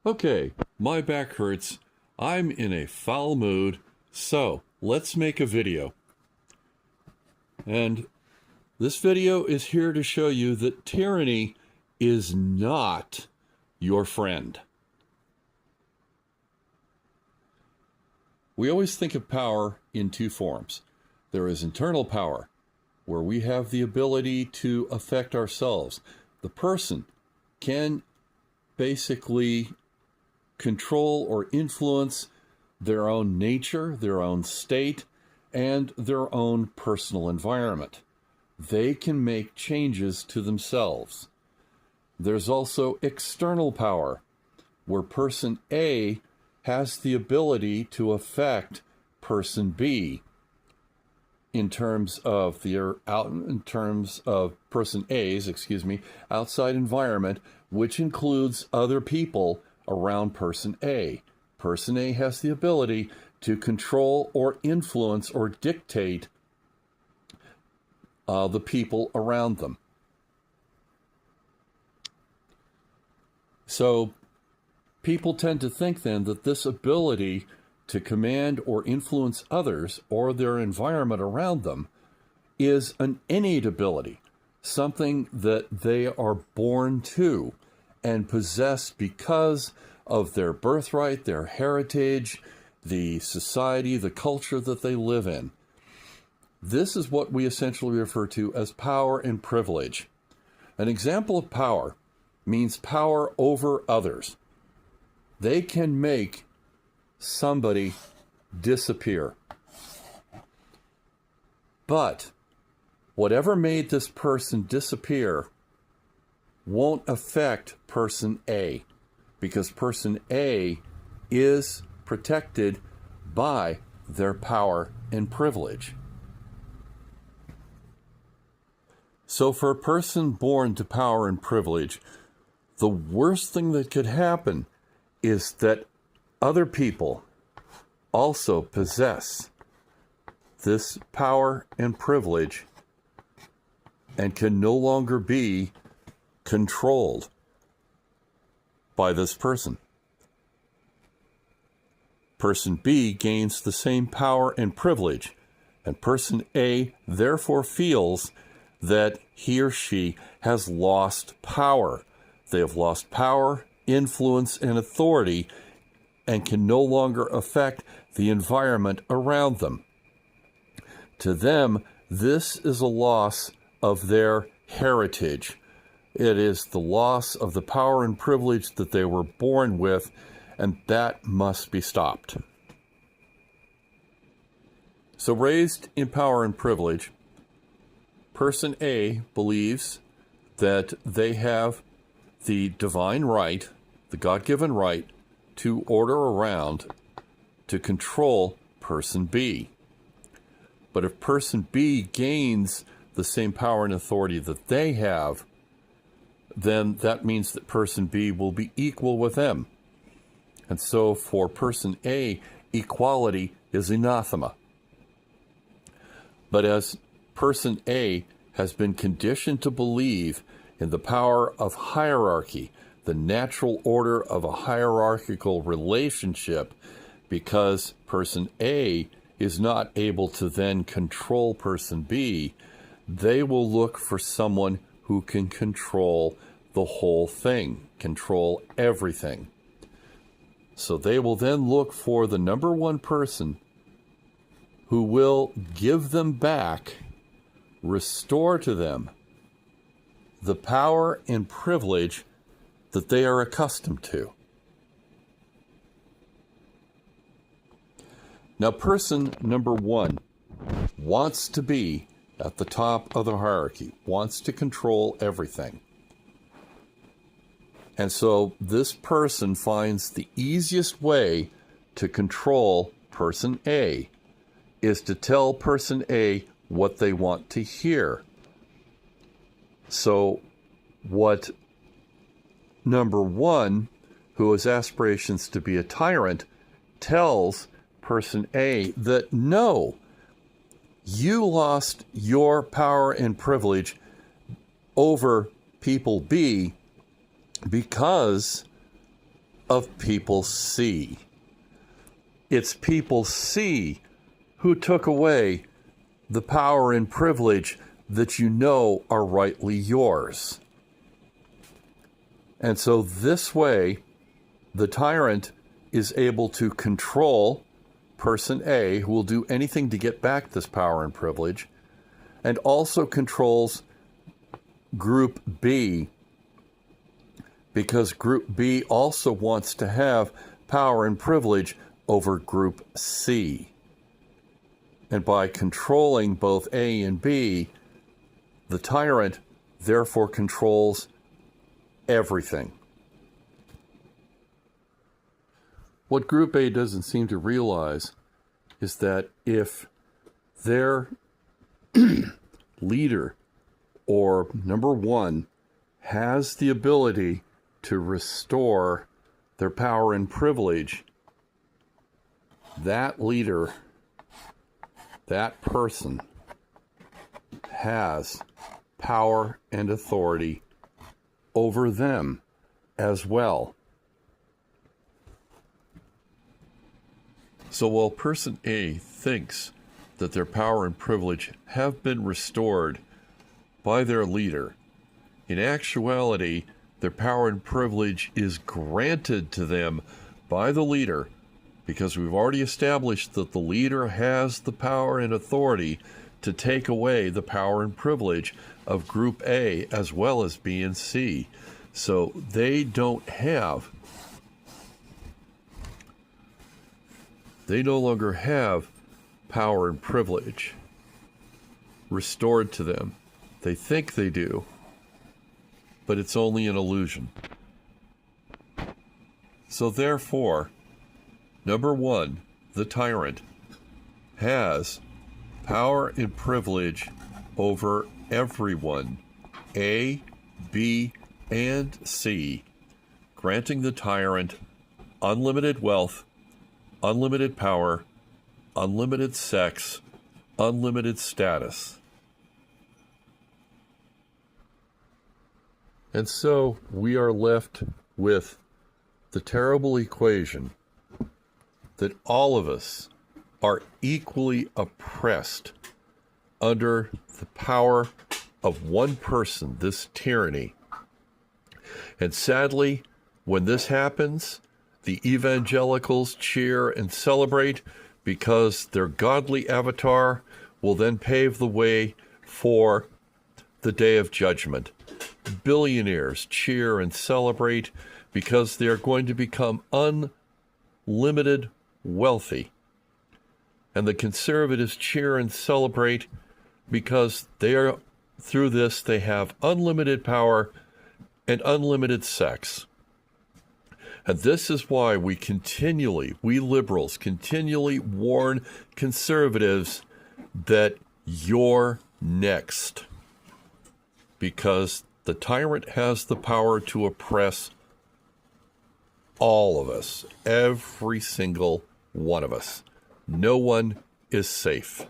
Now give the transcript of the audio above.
Okay, my back hurts. I'm in a foul mood, so let's make a video. And this video is here to show you that tyranny is not your friend. We always think of power in two forms. There is internal power, where we have the ability to affect ourselves. The person can basically control or influence their own nature, their own state, and their own personal environment. They can make changes to themselves. There's also external power, where person A has the ability to affect person B in terms of person A's, outside environment, which includes other people around person A. Person A has the ability to control or influence or dictate the people around them. So people tend to think then that this ability to command or influence others or their environment around them is an innate ability, something that they are born to and possess because of their birthright, their heritage, the society, the culture that they live in. This is what we essentially refer to as power and privilege. An example of power means power over others. They can make somebody disappear. But whatever made this person disappear won't affect person A, because person A is protected by their power and privilege. So for a person born to power and privilege, the worst thing that could happen is that other people also possess this power and privilege and can no longer be controlled by this person. Person B gains the same power and privilege, and person A therefore feels that he or she has lost power. They have lost power, influence, and authority, and can no longer affect the environment around them. To them, this is a loss of their heritage. It is the loss of the power and privilege that they were born with, and that must be stopped. So raised in power and privilege, person A believes that they have the divine right, the God-given right, to order around, to control person B. But if person B gains the same power and authority that they have, then that means that person B will be equal with them. And so for person A, equality is anathema. But as person A has been conditioned to believe in the power of hierarchy, the natural order of a hierarchical relationship, because person A is not able to then control person B, they will look for someone who can control the whole thing, control everything. So they will then look for the number one person who will give them back, restore to them the power and privilege that they are accustomed to. Now, person number one wants to be at the top of the hierarchy, wants to control everything. And so this person finds the easiest way to control person A is to tell person A what they want to hear. So what number one, who has aspirations to be a tyrant, tells person A that no, you lost your power and privilege over people B because of people C. It's people C who took away the power and privilege that you know are rightly yours. And so this way, the tyrant is able to control person A, who will do anything to get back this power and privilege, and also controls Group B, because Group B also wants to have power and privilege over Group C. And by controlling both A and B, the tyrant therefore controls everything. What Group A doesn't seem to realize is that if their leader, or number one, has the ability to restore their power and privilege, that leader, that person, has power and authority over them as well. So while person A thinks that their power and privilege have been restored by their leader, in actuality, their power and privilege is granted to them by the leader, because we've already established that the leader has the power and authority to take away the power and privilege of Group A as well as B and C. So they no longer have power and privilege restored to them. They think they do, but it's only an illusion. So therefore, number one, the tyrant has power and privilege over everyone, A, B, and C, granting the tyrant unlimited wealth, unlimited power, unlimited sex, unlimited status. And so we are left with the terrible equation that all of us are equally oppressed under the power of one person, this tyranny. And sadly, when this happens, the evangelicals cheer and celebrate because their godly avatar will then pave the way for the day of judgment. Billionaires cheer and celebrate because they are going to become unlimited wealthy. And the conservatives cheer and celebrate because through this they have unlimited power and unlimited sex. And this is why we liberals continually warn conservatives that you're next. Because the tyrant has the power to oppress all of us, every single one of us. No one is safe.